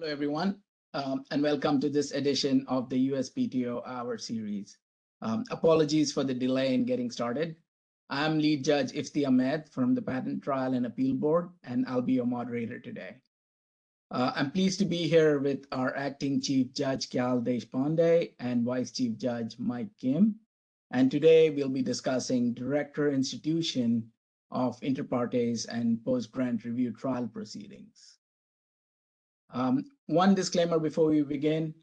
Hello, everyone, and welcome to this edition of the USPTO Hour series. Apologies for the delay in getting started. I'm lead judge Ifti Ahmed from the Patent Trial and Appeal Board, and I'll be your moderator today. I'm pleased to be here with our acting Chief Judge Kyal Deshpande and Vice Chief Judge Mike Kim. And today we'll be discussing Director Institution of Inter partes and post-grant review trial proceedings. One disclaimer before we begin.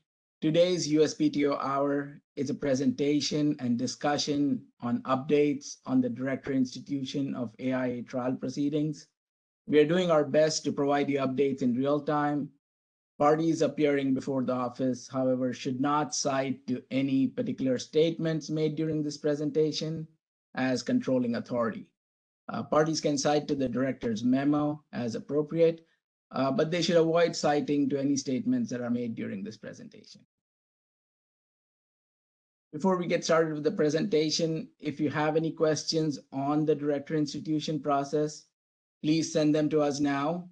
Today's USPTO Hour is a presentation and discussion on updates on the Director Institution of AIA trial proceedings. We are doing our best to provide you updates in real time. Parties appearing before the office, however, should not cite to any particular statements made during this presentation as controlling authority. Parties can cite to the director's memo as appropriate, but they should avoid citing to any statements that are made during this presentation. Before we get started with the presentation, if you have any questions on the Director Institution process, please send them to us now.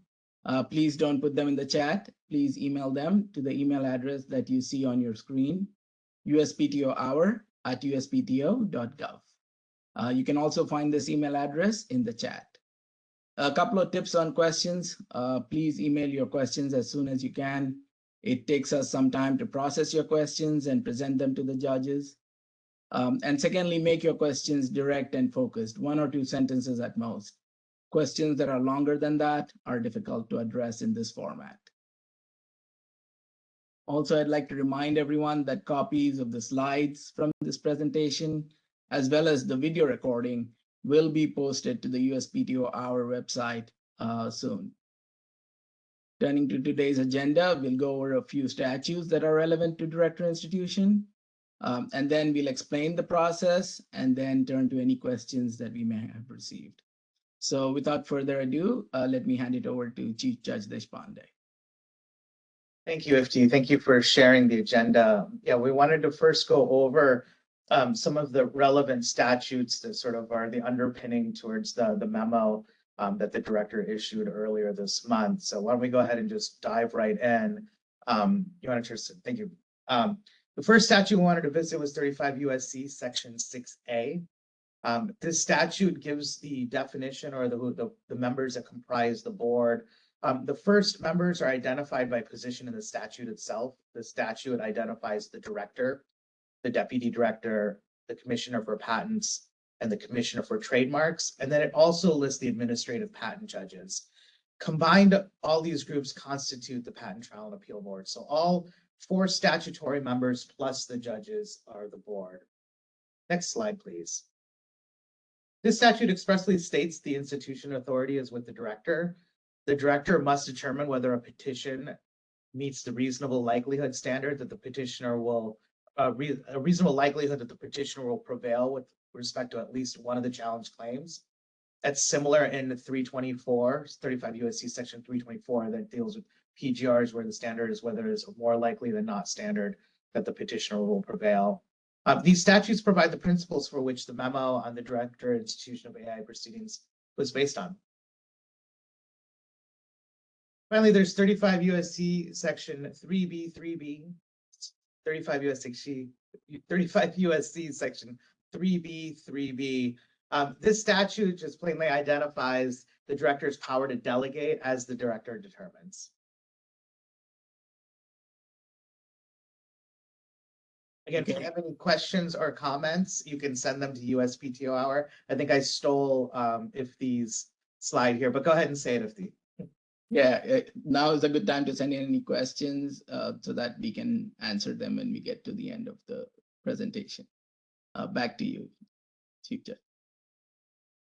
Please don't put them in the chat. Please email them to the email address that you see on your screen, usptohour@uspto.gov. You can also find this email address in the chat. A couple of tips on questions. Please email your questions as soon as you can. It takes us some time to process your questions and present them to the judges. And secondly, make your questions direct and focused, 1 or 2 sentences at most. Questions that are longer than that are difficult to address in this format. Also, I'd like to remind everyone that copies of the slides from this presentation, as well as the video recording, will be posted to the USPTO Hour website soon. Turning to today's agenda, we'll go over a few statutes that are relevant to Director Institution, and then we'll explain the process and then turn to any questions that we may have received. So without further ado, let me hand it over to Chief Judge Deshpande. Thank you, Ifti. Thank you for sharing the agenda. Yeah, we wanted to first go over some of the relevant statutes that sort of are the underpinning towards the memo that the director issued earlier this month. So why don't we go ahead and just dive right in. You want to just, thank you. The first statute we wanted to visit was 35 USC section 6A. This statute gives the definition or the members that comprise the board. The first members are identified by position in the statute itself. The statute identifies the director, the deputy director, the commissioner for patents, and the commissioner for trademarks. And then it also lists the administrative patent judges. Combined, all these groups constitute the Patent Trial and Appeal Board. So all 4 statutory members plus the judges are the board. Next slide, please. This statute expressly states the institution authority is with the director. The director must determine whether a petition meets the reasonable likelihood standard that the petitioner will a reasonable likelihood that the petitioner will prevail with respect to at least one of the challenge claims. That's similar in 324, 35 USC section 324 that deals with PGRs where the standard is whether it's more likely than not standard that the petitioner will prevail. These statutes provide the principles for which the memo on the Director Institution of AIA proceedings was based on. Finally, there's 35 USC section 3B, 35 USC section 3B. This statute just plainly identifies the director's power to delegate as the director determines. Again, if you have any questions or comments, you can send them to USPTO Hour. I think I stole Ifti's slide here, but go ahead and say it, Ifti. Yeah, now is a good time to send in any questions so that we can answer them when we get to the end of the presentation. Back to you, Chief Judge.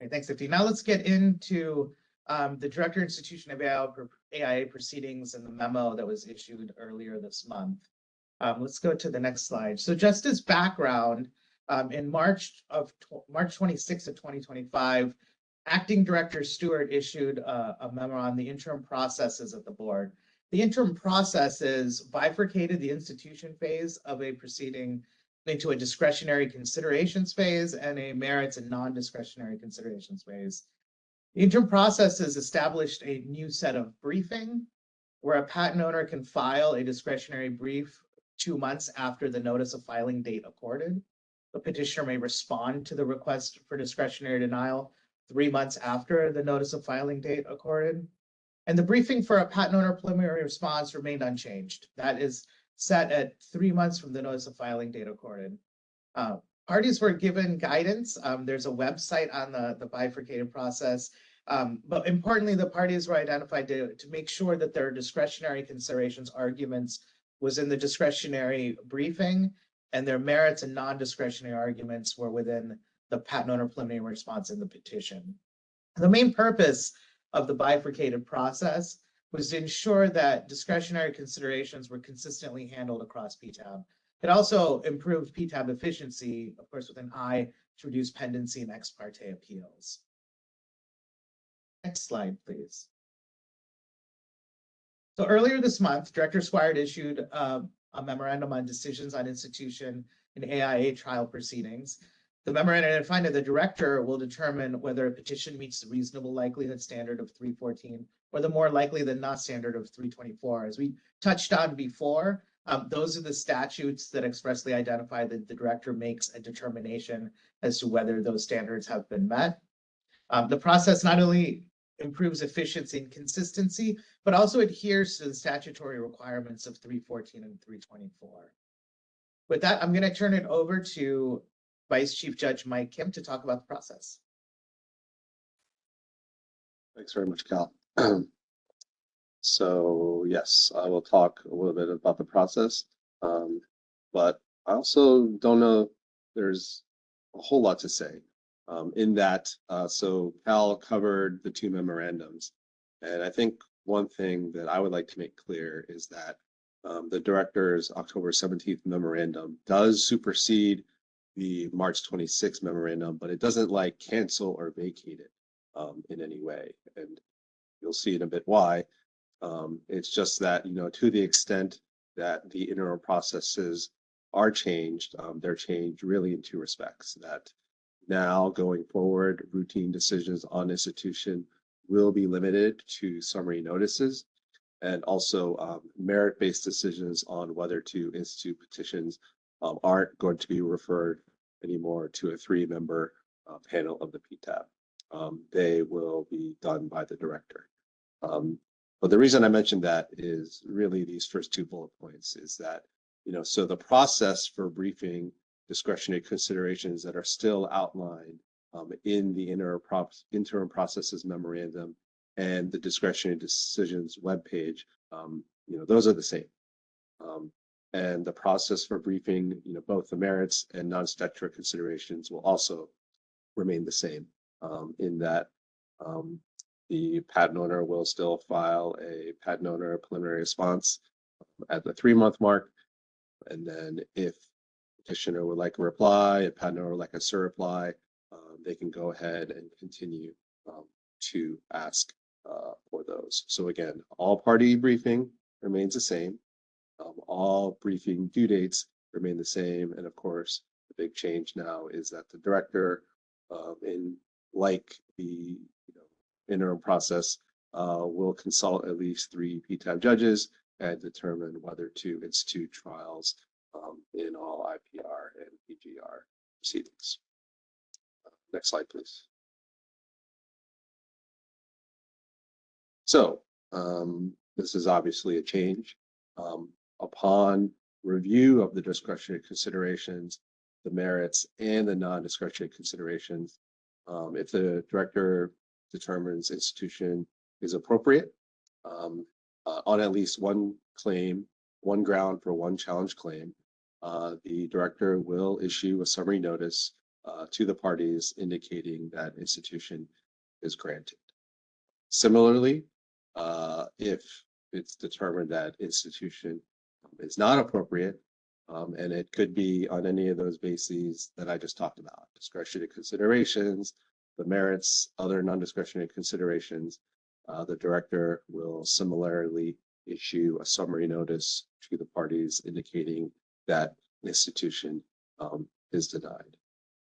Okay, thanks, Ifti. Now let's get into the Director Institution of AIA proceedings and the memo that was issued earlier this month. Let's go to the next slide. So just as background, in March 26th of 2025, Acting Director Stewart issued a memo on the interim processes of the board. The interim processes bifurcated the institution phase of a proceeding into a discretionary considerations phase and a merits and non-discretionary considerations phase. The interim processes established a new set of briefing, where a patent owner can file a discretionary brief 2 months after the notice of filing date accorded. The petitioner may respond to the request for discretionary denial 3 months after the notice of filing date accorded. And the briefing for a patent owner preliminary response remained unchanged. That is set at 3 months from the notice of filing date accorded. Parties were given guidance. There's a website on the bifurcated process. But importantly, the parties were identified to make sure that their discretionary considerations arguments was in the discretionary briefing, and their merits and non-discretionary arguments were within the patent owner preliminary response in the petition. The main purpose of the bifurcated process was to ensure that discretionary considerations were consistently handled across PTAB. It also improved PTAB efficiency, of course, with an eye to reduce pendency and ex parte appeals. Next slide, please. So earlier this month, Director Squire issued a memorandum on decisions on institution and AIA trial proceedings. The memorandum identified that the director will determine whether a petition meets the reasonable likelihood standard of 314 or the more likely than not standard of 324. As we touched on before, those are the statutes that expressly identify that the director makes a determination as to whether those standards have been met. The process not only improves efficiency and consistency, but also adheres to the statutory requirements of 314 and 324. With that, I'm going to turn it over to Vice Chief Judge Mike Kim to talk about the process. Thanks very much, Cal. So yes, I will talk a little bit about the process, but I also don't know there's a whole lot to say in that. So Cal covered the two memorandums, and I think one thing that I would like to make clear is that the director's October 17th memorandum does supersede the March 26th memorandum, but it doesn't like cancel or vacate it in any way. And you'll see in a bit why. It's just that, to the extent that the interim processes are changed, they're changed really in two respects. That now going forward, routine decisions on institution will be limited to summary notices, and also merit-based decisions on whether to institute petitions aren't going to be referred anymore to a 3-member panel of the PTAB. They will be done by the director. But the reason I mentioned that is really these first 2 bullet points is that, so the process for briefing discretionary considerations that are still outlined in the interim processes memorandum and the discretionary decisions webpage, those are the same. And the process for briefing, both the merits and non-statutory considerations will also remain the same in that the patent owner will still file a patent owner preliminary response at the 3-month mark. And then if petitioner would like a reply, a patent owner would like a surreply, they can go ahead and continue to ask for those. So again, all party briefing remains the same. All briefing due dates remain the same. And of course, the big change now is that the director, in like the interim process, will consult at least 3 PTAB judges and determine whether to institute trials in all IPR and PGR proceedings. Next slide, please. So this is obviously a change. Upon review of the discretionary considerations, the merits, and the non-discretionary considerations, if the director determines institution is appropriate on at least one claim, one ground for one challenge claim, the director will issue a summary notice to the parties indicating that institution is granted. Similarly, if it's determined that institution is not appropriate, and it could be on any of those bases that I just talked about, discretionary considerations, the merits, other non-discretionary considerations, the director will similarly issue a summary notice to the parties indicating that institution is denied.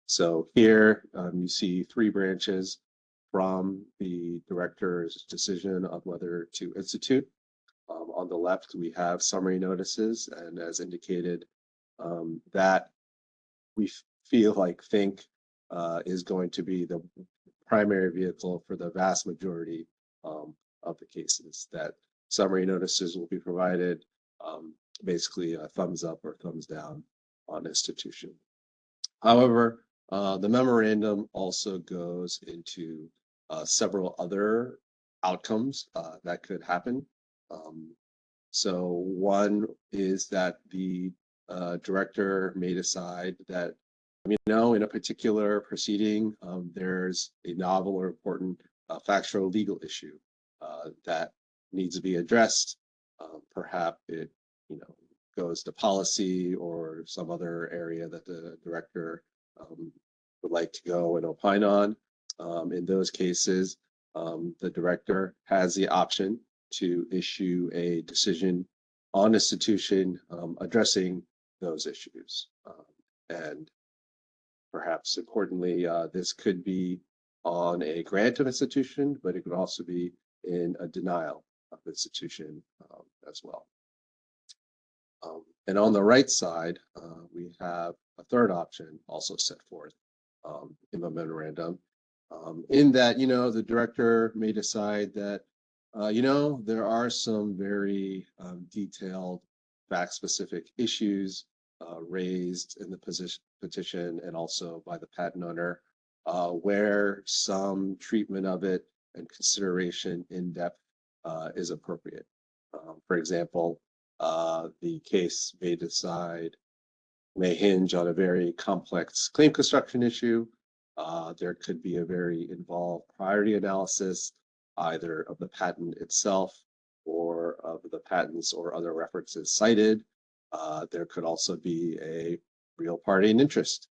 So here you see 3 branches from the director's decision on whether to institute. the left, we have summary notices, and as indicated, that we feel like Think is going to be the primary vehicle for the vast majority of the cases. That summary notices will be provided, basically a thumbs up or thumbs down on institution. However, the memorandum also goes into several other outcomes that could happen. So one is that the director may decide that, in a particular proceeding, there's a novel or important factual legal issue that needs to be addressed. Perhaps it, goes to policy or some other area that the director would like to go and opine on. In those cases, the director has the option to issue a decision on institution addressing those issues. And perhaps importantly, this could be on a grant of institution, but it could also be in a denial of institution as well. And on the right side, we have a third option also set forth in the memorandum, in that, the director may decide that, there are some very detailed fact-specific issues raised in the petition and also by the patent owner, where some treatment of it and consideration in depth is appropriate. For example, the case may hinge on a very complex claim construction issue. There could be a very involved priority analysis, either of the patent itself or of the patents or other references cited. There could also be a real party and interest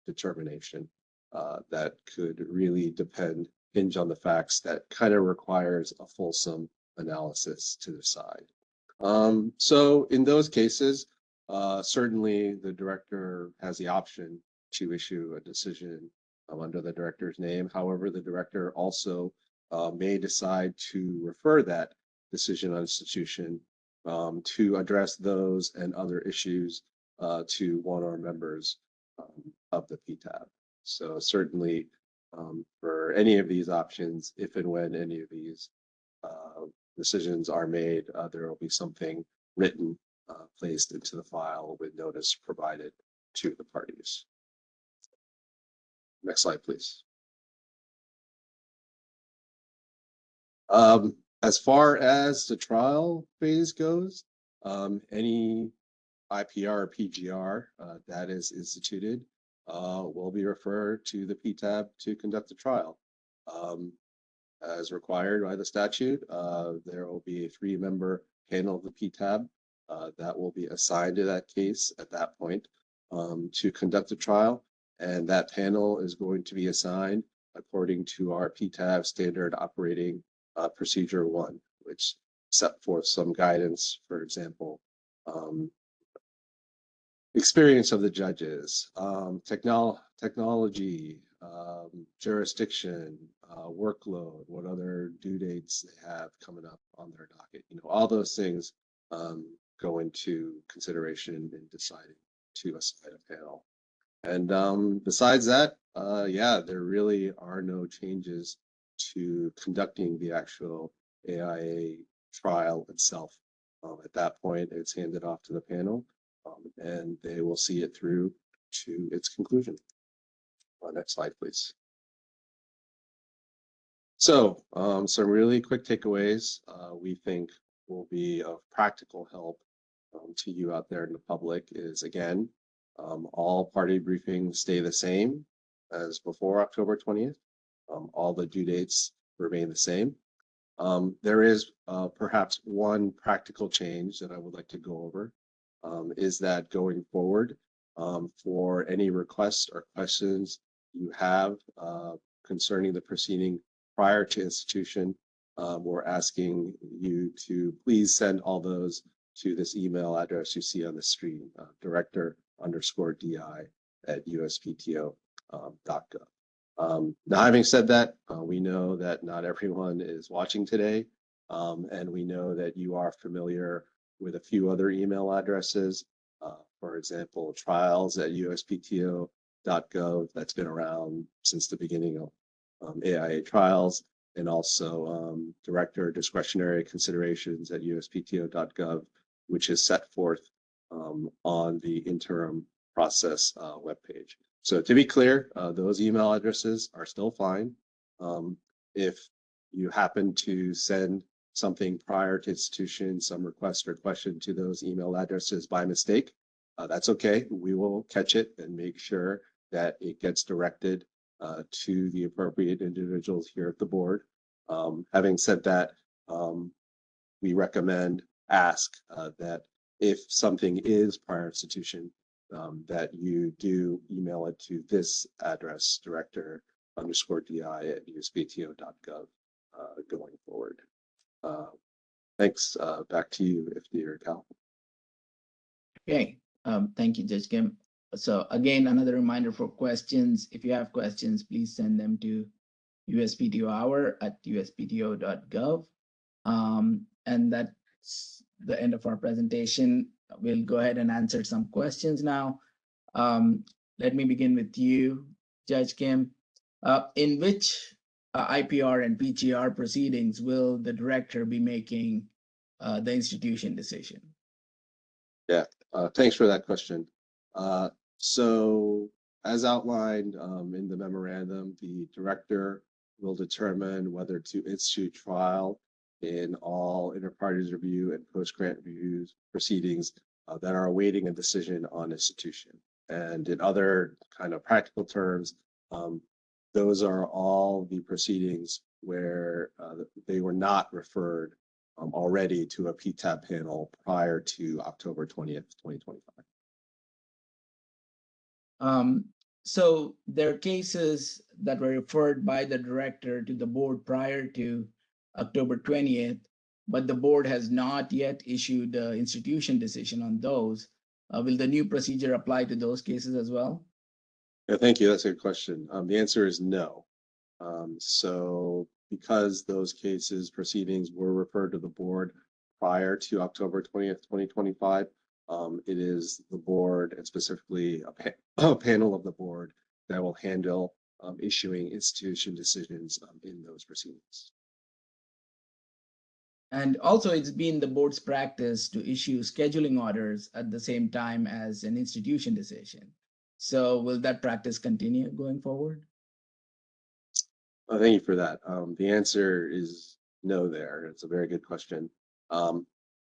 determination that could really hinge on the facts that kind of requires a fulsome analysis to decide. So in those cases, certainly the director has the option to issue a decision under the director's name. However, the director also may decide to refer that decision on institution to address those and other issues to one or members of the PTAB. So certainly for any of these options, if and when any of these decisions are made, there will be something written placed into the file with notice provided to the parties. Next slide, please. As far as the trial phase goes, any IPR or PGR that is instituted will be referred to the PTAB to conduct the trial. As required by the statute, there will be a 3-member panel of the PTAB that will be assigned to that case at that point to conduct the trial. And that panel is going to be assigned according to our PTAB standard operating procedure 1, which set forth some guidance, for example, experience of the judges, technology, jurisdiction, workload, what other due dates they have coming up on their docket. All those things go into consideration in deciding to assign a panel. And besides that, there really are no changes to conducting the actual AIA trial itself. At that point, it's handed off to the panel, and they will see it through to its conclusion. Next slide, please. So some really quick takeaways we think will be of practical help to you out there in the public is, again, all party briefings stay the same as before October 20th. All the due dates remain the same. There is perhaps one practical change that I would like to go over, is that going forward, for any requests or questions you have concerning the proceeding prior to institution, we're asking you to please send all those to this email address you see on the screen, director_di@uspto.gov. Now, having said that, we know that not everyone is watching today, And we know that you are familiar with a few other email addresses. For example, trials@uspto.gov, that's been around since the beginning of AIA trials, and also director discretionary considerations at uspto.gov, which is set forth on the interim process webpage. So to be clear, those email addresses are still fine. If you happen to send something prior to institution, some request or question to those email addresses by mistake, that's okay. We will catch it and make sure that it gets directed to the appropriate individuals here at the board. Having said that, we recommend, ask that if something is prior institution, that you do email it to this address, director_DI@uspto.gov going forward. Thanks. Back to you, FD or Cal. Okay, thank you, Judge Kim. So again, another reminder for questions. If you have questions, please send them to usptohour@uspto.gov. And that's the end of our presentation. We'll go ahead and answer some questions now. Let me begin with you, Judge Kim. In which IPR and PGR proceedings will the director be making the institution decision? Yeah, thanks for that question. So as outlined in the memorandum, the director will determine whether to institute trial in all inter-parties review and post-grant reviews proceedings that are awaiting a decision on institution. And in other kind of practical terms, those are all the proceedings where they were not referred already to a PTAB panel prior to October 20th, 2025. So there are cases that were referred by the director to the board prior to October 20th, but the board has not yet issued the institution decision on those. Will the new procedure apply to those cases as well? Yeah, thank you. That's a good question. The answer is no. So because those cases proceedings were referred to the board prior to October 20th, 2025, it is the board and specifically a panel of the board that will handle issuing institution decisions in those proceedings. And also it's been the board's practice to issue scheduling orders at the same time as an institution decision. So will that practice continue going forward? Thank you for that. The answer is no there. It's a very good question.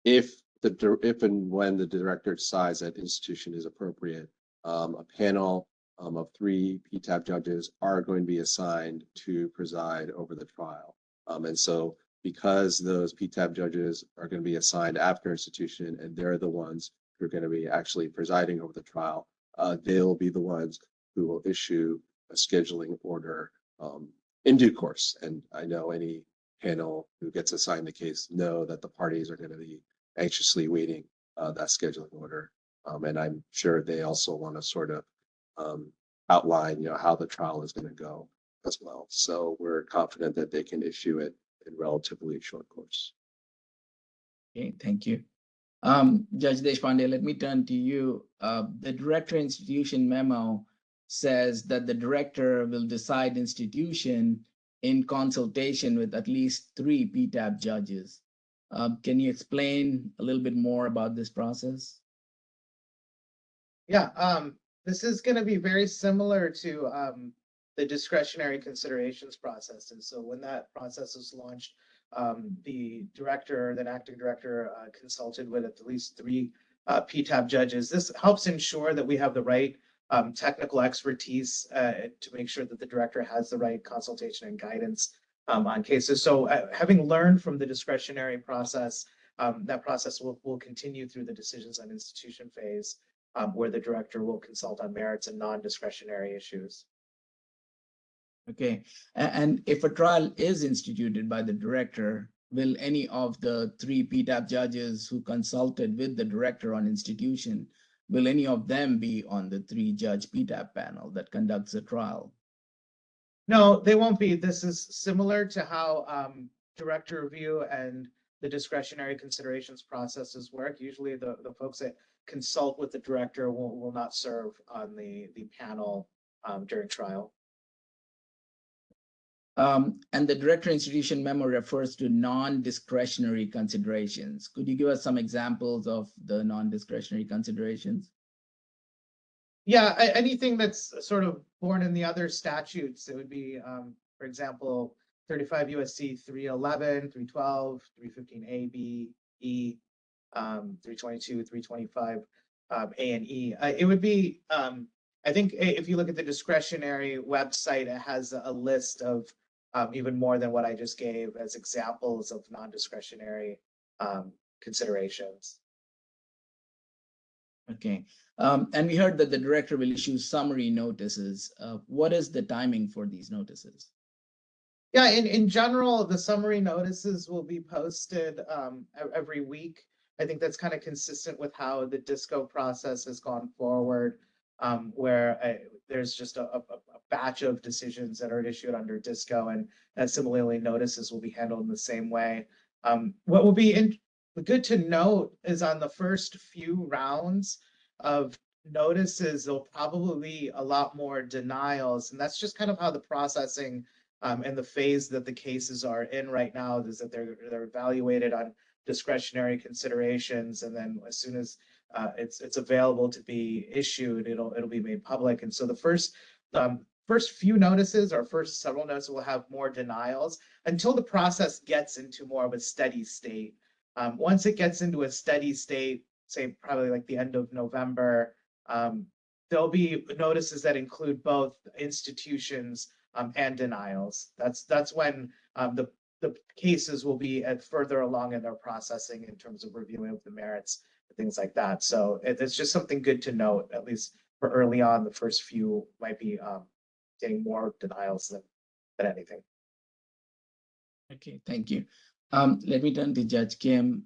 If and when the director decides that institution is appropriate, a panel of 3 PTAB judges are going to be assigned to preside over the trial. And so because those PTAB judges are going to be assigned after institution and they're the ones who are going to be actually presiding over the trial, they'll be the ones who will issue a scheduling order in due course. And I know any panel who gets assigned the case know that the parties are going to be anxiously waiting that scheduling order. And I'm sure they also want to sort of outline, how the trial is going to go as well. So we're confident that they can issue it in relatively short course. Okay, thank you. Judge Deshpande, let me turn to you. The director institution memo says that the director will decide institution in consultation with at least 3 PTAB judges. Can you explain a little bit more about this process? Yeah, this is going to be very similar to the discretionary considerations process. And so when that process was launched, the director, then acting director, consulted with at least 3 PTAB judges. This helps ensure that we have the right technical expertise to make sure that the director has the right consultation and guidance on cases. So having learned from the discretionary process, that process will continue through the decisions on institution phase, where the director will consult on merits and non-discretionary issues. Okay, and if a trial is instituted by the director, will any of the 3 PTAB judges who consulted with the director on institution, will any of them be on the 3-judge PTAB panel that conducts the trial? No, they won't be. This is similar to how director review and the discretionary considerations processes work, usually the folks that consult with the director will not serve on the panel during trial. And the director institution memo refers to non-discretionary considerations. Could you give us some examples of the non-discretionary considerations? Yeah, anything that's sort of born in the other statutes, it would be, for example, 35 USC 311, 312, 315A, B, E, 322, 325, A and E. It would be, I think if you look at the discretionary website, it has a list of even more than what I just gave as examples of non-discretionary considerations. Okay. And we heard that the director will issue summary notices. What is the timing for these notices? Yeah, in general, the summary notices will be posted every week. I think that's kind of consistent with how the DISCO process has gone forward, where there's just a batch of decisions that are issued under DISCO, and similarly, notices will be handled in the same way. What will be good to note is on the first few rounds of notices, there'll probably be a lot more denials, and that's just kind of how the processing and the phase that the cases are in right now is that they're evaluated on discretionary considerations, and then as soon as it's available to be issued, it'll be made public. And so the first few notices or first several notices will have more denials until the process gets into more of a steady state. Once it gets into a steady state, say probably like the end of November, there'll be notices that include both institutions and denials. That's when the cases will be at further along in their processing in terms of reviewing of the merits and things like that. So it's just something good to note, at least for early on. The first few might be getting more denials than anything. Okay, thank you. Let me turn to Judge Kim.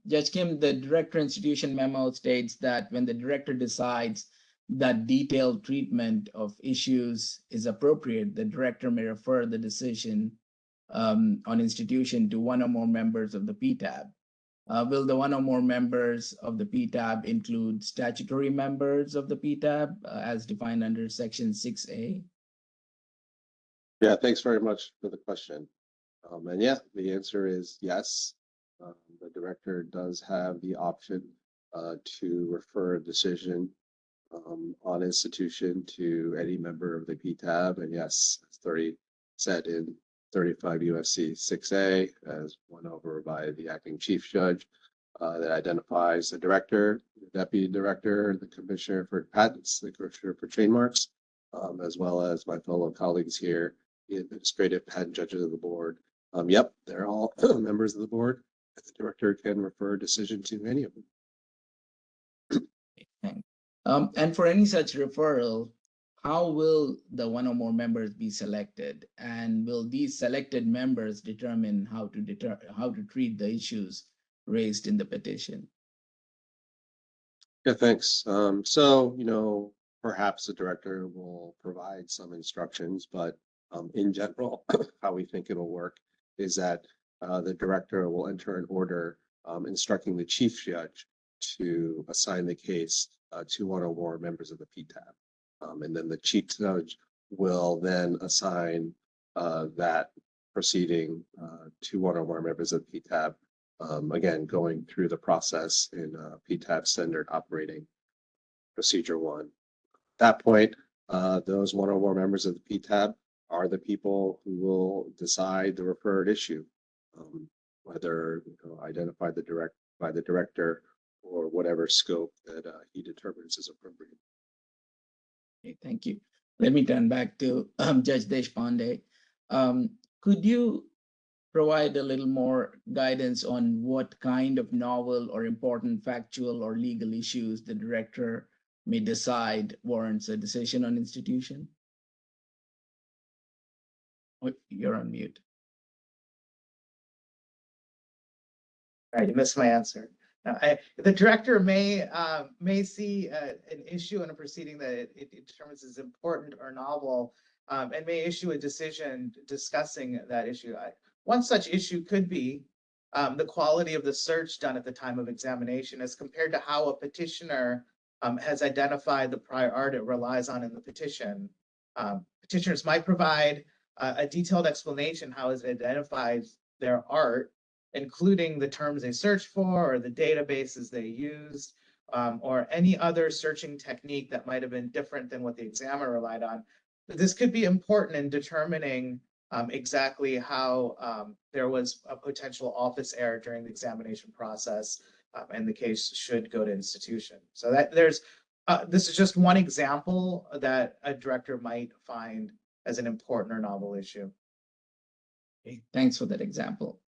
Judge Kim, the director institution memo states that when the director decides that detailed treatment of issues is appropriate, the director may refer the decision on institution to one or more members of the PTAB. Will the one or more members of the PTAB include statutory members of the PTAB as defined under Section 6A? Yeah, thanks very much for the question. And yeah, the answer is yes. The director does have the option to refer a decision on institution to any member of the PTAB. And yes, it's said in 35 USC 6A as went over by the acting chief judge that identifies the director, the deputy director, the commissioner for patents, the commissioner for trademarks, as well as my fellow colleagues here, the administrative patent judges of the board. Yep, they're all members of the board. The director can refer a decision to any of them. And for any such referral, how will the one or more members be selected? And will these selected members determine how to treat the issues raised in the petition? Yeah, thanks. So, perhaps the director will provide some instructions, but in general, how we think it'll work is that the director will enter an order instructing the chief judge to assign the case to one or more members of the PTAB. And then the chief judge will then assign that proceeding to one or more members of the PTAB. Again, going through the process in PTAB Standard Operating Procedure 1. At that point, those one or more members of the PTAB are the people who will decide the referred issue, whether identified by the director or whatever scope that he determines is appropriate. Okay, thank you. Let me turn back to Judge Deshpande. Could you provide a little more guidance on what kind of novel or important factual or legal issues the director may decide warrants a decision on institution? Oh, you're on mute. All right, you missed my answer. The director may see an issue in a proceeding that it determines is important or novel, and may issue a decision discussing that issue. one such issue could be the quality of the search done at the time of examination as compared to how a petitioner has identified the prior art it relies on in the petition. Petitioners might provide a detailed explanation how it identifies their art, including the terms they search for or the databases they used, or any other searching technique that might have been different than what the examiner relied on. This could be important in determining exactly how there was a potential office error during the examination process, and the case should go to institution. So that this is just one example that a director might find as an important or novel issue. Okay, thanks for that example.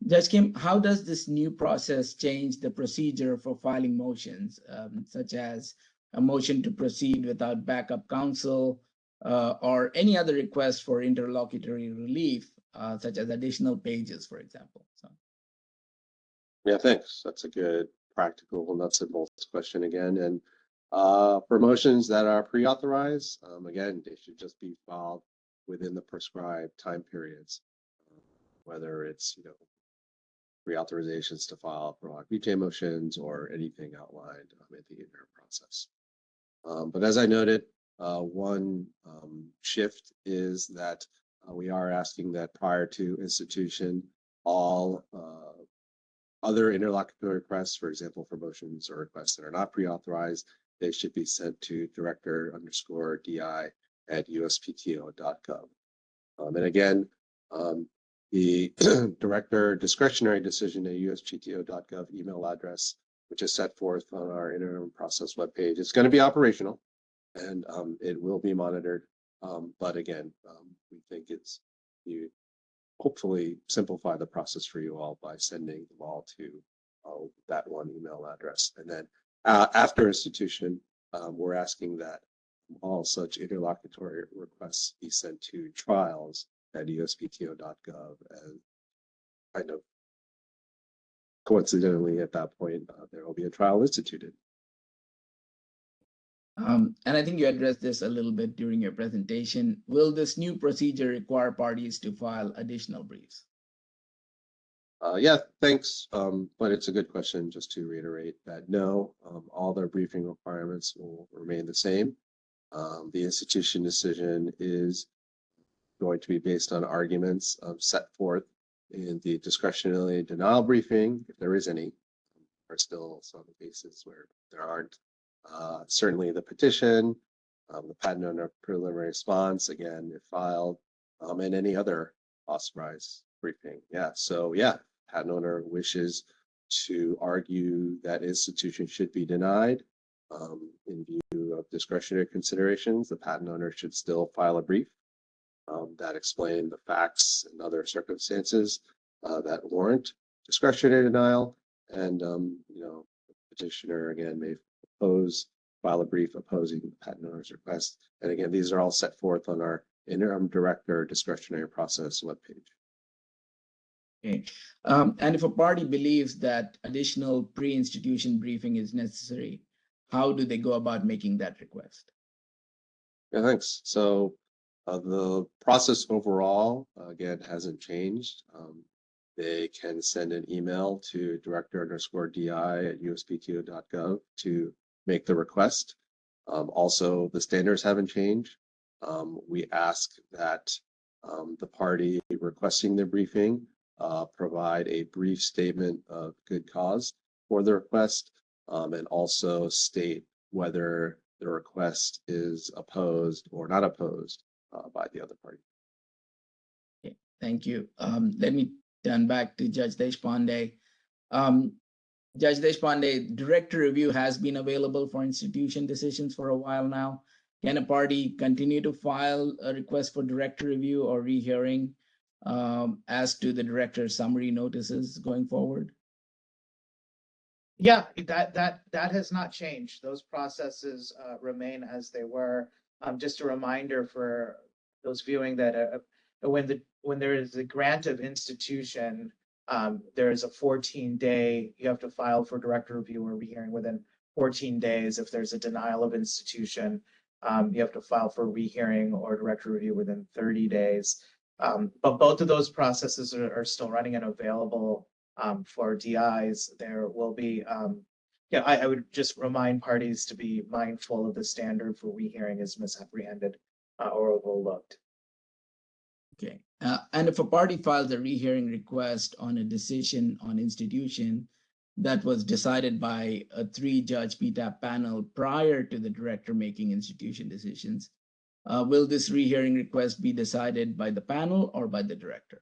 Judge Kim, how does this new process change the procedure for filing motions, such as a motion to proceed without backup counsel, or any other request for interlocutory relief, such as additional pages, for example? So. Yeah, thanks. That's a good practical nuts and bolts question again. And for motions that are pre-authorized, again, they should just be filed within the prescribed time periods, whether it's pre-authorizations to file prolonged BJ motions or anything outlined in the interim process. But as I noted, one shift is that we are asking that prior to institution, all other interlocutory requests, for example, for motions or requests that are not pre-authorized, they should be sent to director_DI@uspto.gov. And again, the director discretionary decision at uspto.gov email address, which is set forth on our interim process webpage, is going to be operational and it will be monitored. But again, we think you hopefully simplify the process for you all by sending them all to that one email address. And then after institution, we're asking that all such interlocutory requests be sent to trials@uspto.gov. And kind of coincidentally at that point, there will be a trial instituted. And I think you addressed this a little bit during your presentation. Will this new procedure require parties to file additional briefs? Yeah, thanks. But it's a good question. Just to reiterate that no, all their briefing requirements will remain the same. The institution decision is going to be based on arguments set forth in the discretionary denial briefing, if there is any. There are still some cases where there aren't. Certainly the petition, the patent owner preliminary response, again, if filed, and any other authorized briefing. Yeah, so yeah, patent owner wishes to argue that institution should be denied in view of discretionary considerations, the patent owner should still file a brief that explain the facts and other circumstances that warrant discretionary denial. And the petitioner again may file a brief opposing the patent owner's request. And again, these are all set forth on our interim director discretionary process webpage. Okay. And if a party believes that additional pre-institution briefing is necessary, how do they go about making that request? Yeah, thanks. So the process overall, again, hasn't changed. They can send an email to director_DI@uspto.gov to make the request. Also, the standards haven't changed. We ask that the party requesting the briefing provide a brief statement of good cause for the request, and also state whether the request is opposed or not opposed by the other party. Okay, thank you. Let me turn back to Judge Deshpande. Judge Deshpande, director review has been available for institution decisions for a while now. Can a party continue to file a request for director review or rehearing as to the director's summary notices going forward? Yeah, that has not changed. Those processes remain as they were. Just a reminder for those viewing that when there is a grant of institution, there is a 14-day, you have to file for director review or rehearing within 14 days. If there's a denial of institution, you have to file for rehearing or director review within 30 days. But both of those processes are still running and available for DIs. There will be, yeah, I would just remind parties to be mindful of the standard for rehearing is misapprehended or overlooked. Okay. And if a party files a rehearing request on a decision on institution that was decided by a 3-judge PTAB panel prior to the director making institution decisions, will this rehearing request be decided by the panel or by the director?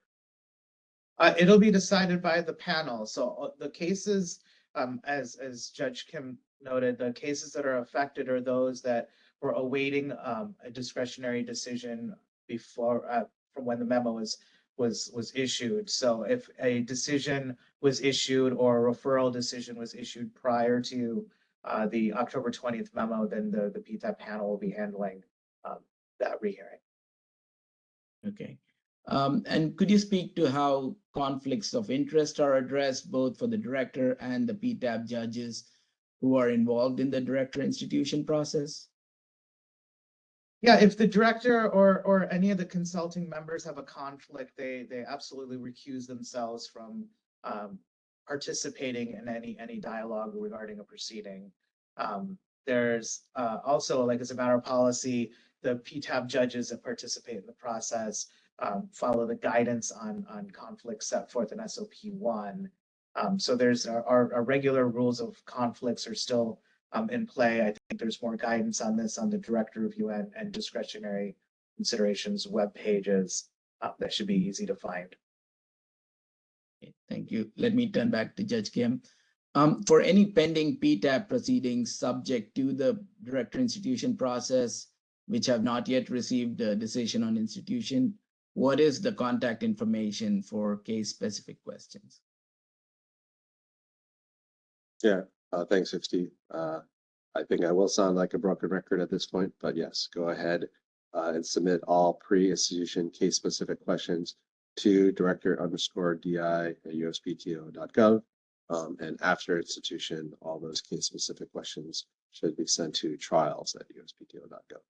It'll be decided by the panel. So the cases, as Judge Kim noted, the cases that are affected are those that were awaiting a discretionary decision before from when the memo was issued. So if a decision was issued or a referral decision was issued prior to the October 20th memo, then the PTAB panel will be handling that rehearing. Okay. And could you speak to how conflicts of interest are addressed both for the director and the PTAB judges who are involved in the director institution process? Yeah, if the director or any of the consulting members have a conflict, they absolutely recuse themselves from participating in any dialogue regarding a proceeding. There's also, like as a matter of policy, the PTAB judges that participate in the process follow the guidance on conflicts set forth in SOP 1. So there's our regular rules of conflicts are still in play. I think there's more guidance on this on the director review and discretionary considerations web pages that should be easy to find. Okay, thank you. Let me turn back to Judge Kim. For any pending PTAB proceedings subject to the director institution process, which have not yet received a decision on institution, what is the contact information for case-specific questions? Yeah, thanks, Steve. I think I will sound like a broken record at this point, but yes, go ahead and submit all pre-institution case-specific questions to director_DI@uspto.gov. And after institution, all those case-specific questions should be sent to trials@uspto.gov.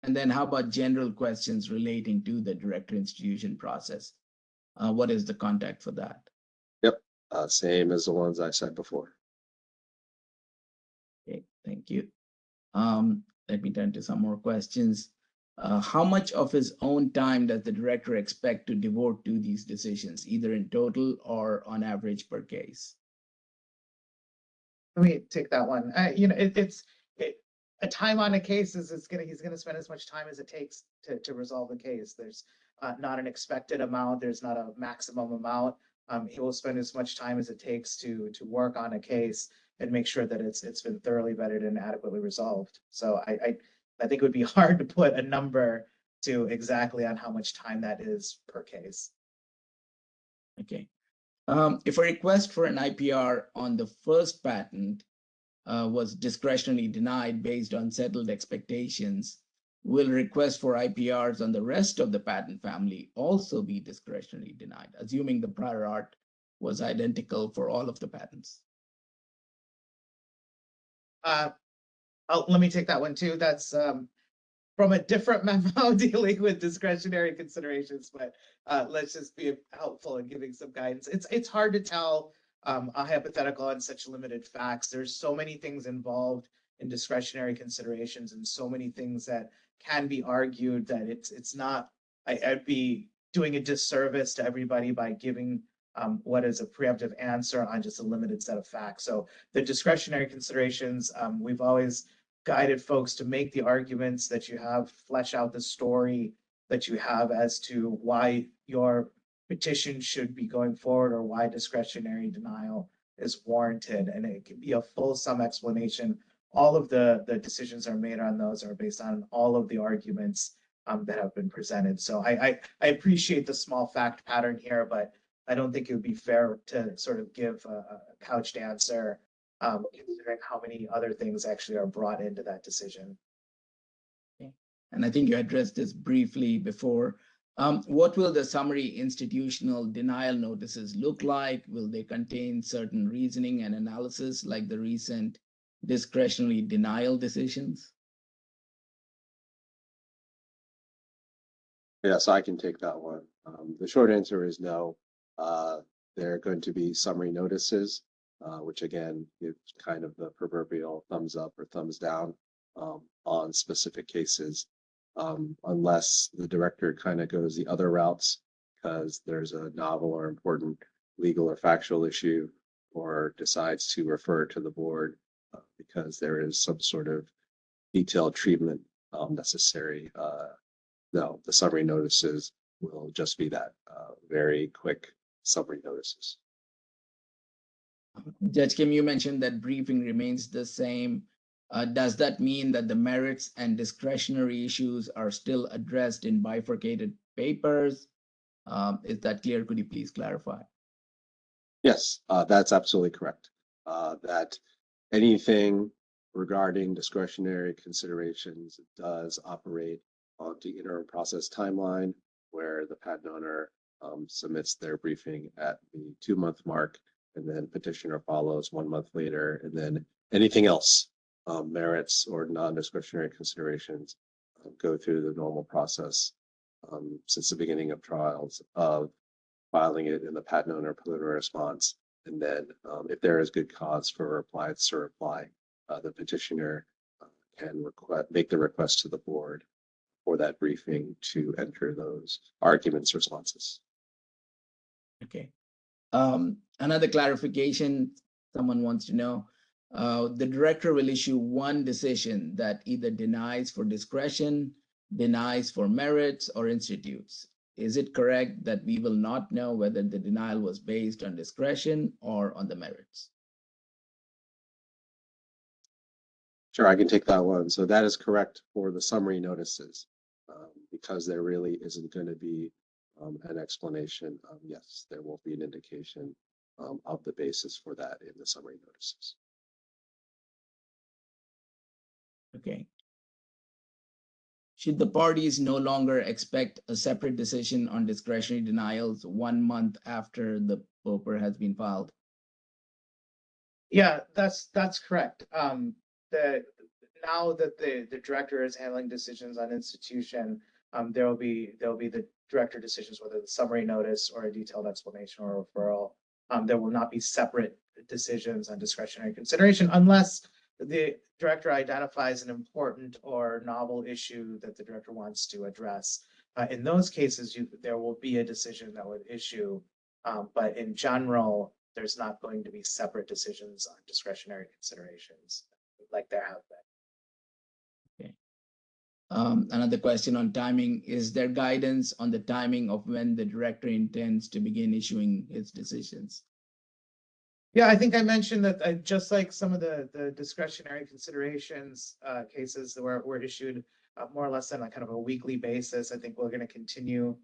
And then how about general questions relating to the director institution process? What is the contact for that? Yep, same as the ones I said before. Okay, thank you. Let me turn to some more questions. How much of his own time does the director expect to devote to these decisions, either in total or on average per case? Let me take that one. You know, a time on a case is he's gonna spend as much time as it takes to resolve the case. There's not an expected amount. There's not a maximum amount. He will spend as much time as it takes to work on a case and make sure that it's been thoroughly vetted and adequately resolved. So I think it would be hard to put a number to exactly on how much time that is per case. Okay. If a request for an IPR on the first patent was discretionarily denied based on settled expectations, will requests for IPRs on the rest of the patent family also be discretionarily denied, assuming the prior art was identical for all of the patents? Let me take that one too. That's from a different memo dealing with discretionary considerations, but let's just be helpful in giving some guidance. It's hard to tell a hypothetical on such limited facts. There's so many things involved in discretionary considerations and so many things that can be argued that it's not, I'd be doing a disservice to everybody by giving what is a preemptive answer on just a limited set of facts. So the discretionary considerations, we've always guided folks to make the arguments that you have, flesh out the story that you have as to why your petition should be going forward or why discretionary denial is warranted. And it can be a fulsome explanation. All of the decisions are made on those are based on all of the arguments that have been presented. So I appreciate the small fact pattern here, but I don't think it would be fair to sort of give a couched answer considering how many other things actually are brought into that decision. Okay. And I think you addressed this briefly before. What will the summary institutional denial notices look like? Will they contain certain reasoning and analysis like the recent discretionary denial decisions? Yeah, so I can take that one. The short answer is no. There are going to be summary notices, which again, is kind of the proverbial thumbs up or thumbs down on specific cases, unless the director kind of goes the other routes because there's a novel or important legal or factual issue, or decides to refer to the board because there is some sort of detailed treatment necessary. No, the summary notices will just be that very quick summary notices. Judge Kim, you mentioned that briefing remains the same. Does that mean that the merits and discretionary issues are still addressed in bifurcated papers? Is that clear? Could you please clarify? Yes, that's absolutely correct. That anything regarding discretionary considerations does operate on the interim process timeline, where the patent owner submits their briefing at the 2-month mark, and then petitioner follows 1 month later, and then anything else, merits or non-discretionary considerations, go through the normal process since the beginning of trials of filing it in the patent owner preliminary response. And then if there is good cause for a reply, it's a reply. The petitioner can make the request to the board for that briefing to enter those arguments responses. Okay. Another clarification someone wants to know. The director will issue one decision that either denies for discretion, denies for merits, or institutes. Is it correct that we will not know whether the denial was based on discretion or on the merits? Sure, I can take that one. So that is correct for the summary notices, because there really isn't going to be an explanation. Yes, there will be an indication of the basis for that in the summary notices. Okay. Should the parties no longer expect a separate decision on discretionary denials 1 month after the POPR has been filed? Yeah, that's correct. Now that the director is handling decisions on institution, there will be the director decisions, whether the summary notice or a detailed explanation or referral. There will not be separate decisions on discretionary consideration unless the director identifies an important or novel issue that the director wants to address. In those cases, there will be a decision that would issue, but in general, there's not going to be separate decisions on discretionary considerations like there have been. Okay. Another question on timing. Is there guidance on the timing of when the director intends to begin issuing his decisions? Yeah, I think I mentioned that just like some of the discretionary considerations cases that were issued more or less on a kind of a weekly basis, I think we're going to continue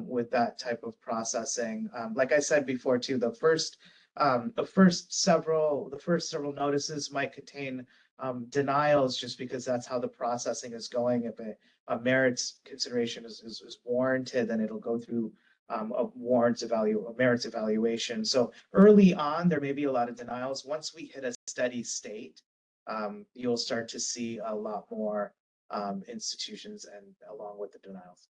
with that type of processing. Like I said before, too, the first several notices might contain denials, just because that's how the processing is going. If a merits consideration is warranted, then it'll go through a merits evaluation. So early on, there may be a lot of denials. Once we hit a steady state, you'll start to see a lot more institutions and along with the denials.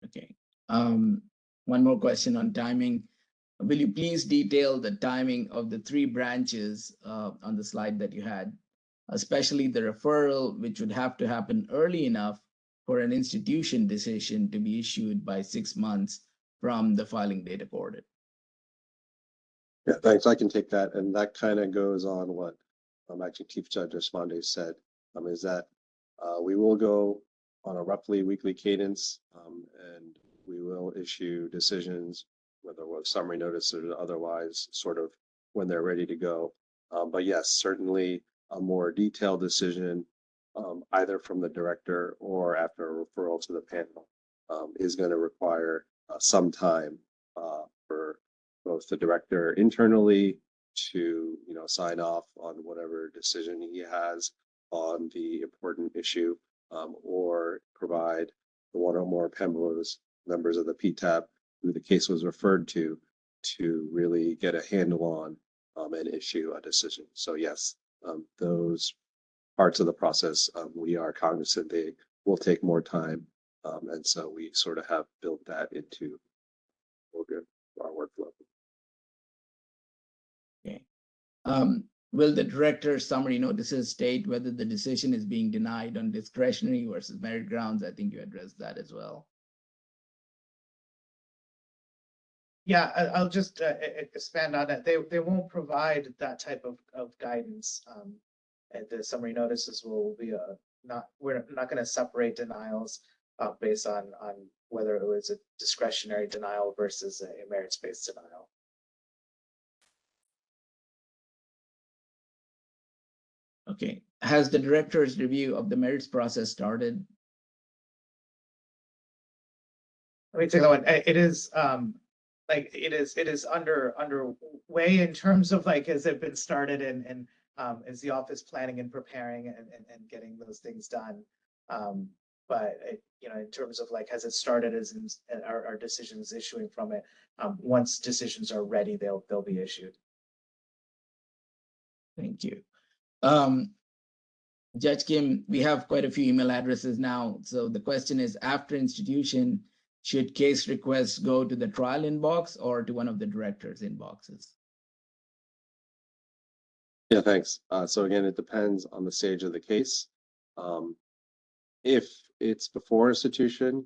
Okay. One more question on timing. Will you please detail the timing of the 3 branches on the slide that you had, especially the referral, which would have to happen early enough for an institution decision to be issued by 6 months from the filing date accorded? Yeah, thanks. I can take that. And that kind of goes on what actually Chief Judge Esponde said, is that we will go on a roughly weekly cadence, and we will issue decisions, whether with summary notice or otherwise, sort of when they're ready to go. But yes, certainly a more detailed decision, either from the director or after a referral to the panel, is going to require some time for both the director internally to sign off on whatever decision he has on the important issue, or provide the one or more PEMBOs, members of the PTAB, who the case was referred to really get a handle on and issue a decision. So yes, those parts of the process, we are cognizant they will take more time, And so we sort of have built that into our workflow. Okay. Will the director's summary notices state whether the decision is being denied on discretionary versus merit grounds? I think you addressed that as well. Yeah, I'll just expand on it. They won't provide that type of guidance. And the summary notices will be we're not going to separate denials based on whether it was a discretionary denial versus a merits-based denial. Okay. Has the director's review of the merits process started? Let me take that one. It is like it is underway in terms of like has it been started and is the office planning and preparing and getting those things done. But in terms of like has it started as in our decisions issuing from it, once decisions are ready, they'll be issued. Thank you. Judge Kim, we have quite a few email addresses now. So the question is, after institution, should case requests go to the trial inbox or to one of the director's inboxes? Yeah, thanks. So again, it depends on the stage of the case. If it's before institution,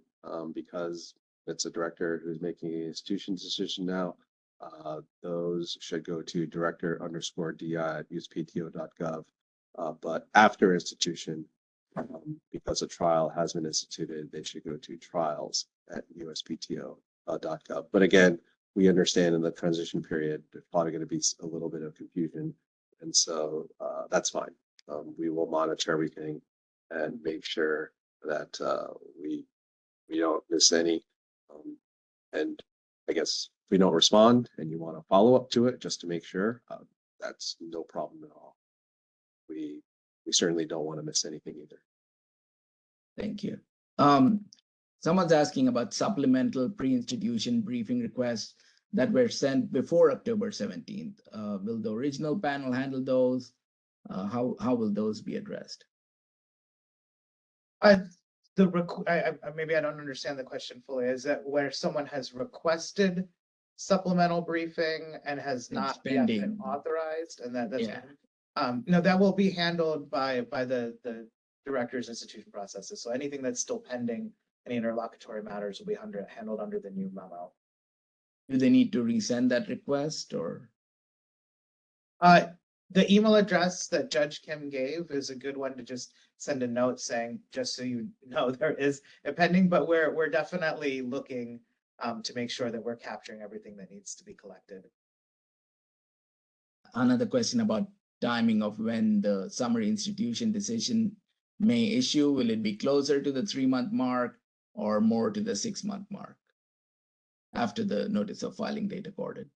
because it's a director who's making an institution decision now, those should go to director_DI@uspto.gov. But after institution, because a trial has been instituted, they should go to trials@uspto.gov. But again, we understand in the transition period, there's probably going to be a little bit of confusion. And so that's fine. We will monitor everything and make sure that we don't miss any. And I guess if we don't respond and you want to follow up to it just to make sure, that's no problem at all. We certainly don't want to miss anything either. Thank you. Someone's asking about supplemental pre-institution briefing requests that were sent before October 17th. Will the original panel handle those? How will those be addressed? Maybe I don't understand the question fully. Is that where someone has requested supplemental briefing and has not yet been authorized, and that's no, that will be handled by the director's institution processes. So anything that's still pending, any interlocutory matters will be handled under the new memo. Do they need to resend that request or? The email address that Judge Kim gave is a good one to just send a note saying, just so you know, there is a pending, but we're definitely looking to make sure that we're capturing everything that needs to be collected. Another question about timing of when the summary institution decision may issue. Will it be closer to the 3-month mark or more to the 6-month mark after the notice of filing date accorded?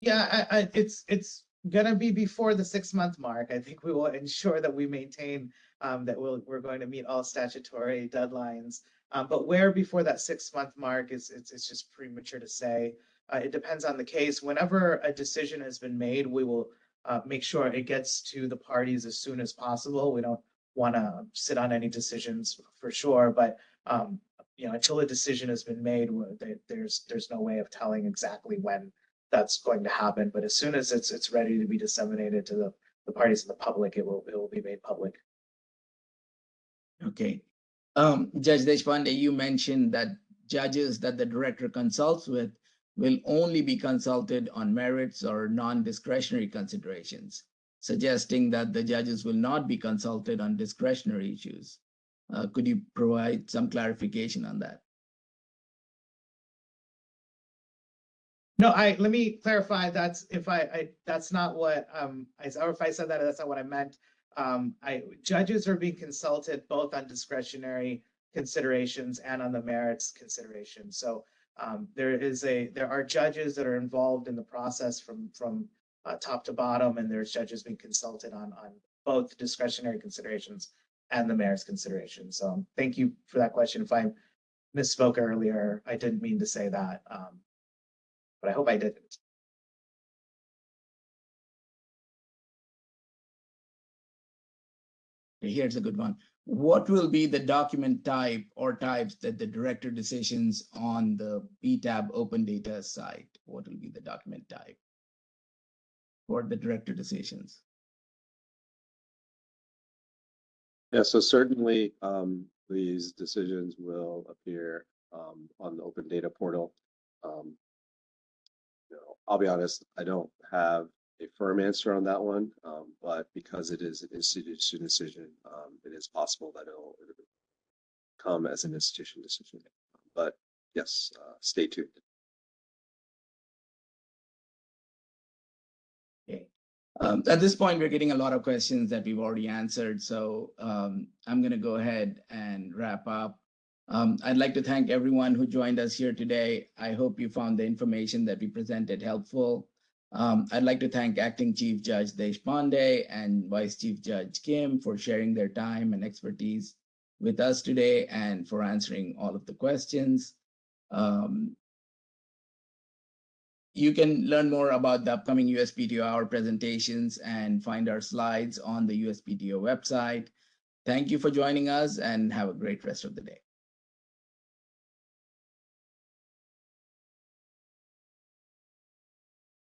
Yeah, it's gonna be before the 6-month mark. I think we will ensure that we maintain that we're going to meet all statutory deadlines. But where before that 6-month mark it's just premature to say. It depends on the case. Whenever a decision has been made, we will make sure it gets to the parties as soon as possible. We don't want to sit on any decisions for sure, but until a decision has been made, there's no way of telling exactly when that's going to happen. But as soon as it's ready to be disseminated to the parties and the public, it will be made public. Okay. Judge Deshpande, you mentioned that judges that the director consults with will only be consulted on merits or non-discretionary considerations, suggesting that the judges will not be consulted on discretionary issues. Could you provide some clarification on that? No, let me clarify. That's that's not what or if I said that, that's not what I meant. Judges are being consulted both on discretionary considerations and on the merits considerations. So there are judges that are involved in the process from top to bottom, and there's judges being consulted on both discretionary considerations and the merits considerations. So thank you for that question. If I misspoke earlier, I didn't mean to say that. But I hope I didn't. Here's a good one. What will be the document type or types that the director decisions on the PTAB open data site? What will be the document type for the director decisions? Yeah, so certainly these decisions will appear on the open data portal. I'll be honest, I don't have a firm answer on that one, but because it is an institution decision, it is possible that it'll come as an institution decision. But yes, stay tuned. Okay. At this point, we're getting a lot of questions that we've already answered, so I'm going to go ahead and wrap up. I'd like to thank everyone who joined us here today. I hope you found the information that we presented helpful. I'd like to thank Acting Chief Judge Deshpande and Vice Chief Judge Kim for sharing their time and expertise with us today and for answering all of the questions. You can learn more about the upcoming USPTO Hour presentations and find our slides on the USPTO website. Thank you for joining us and have a great rest of the day.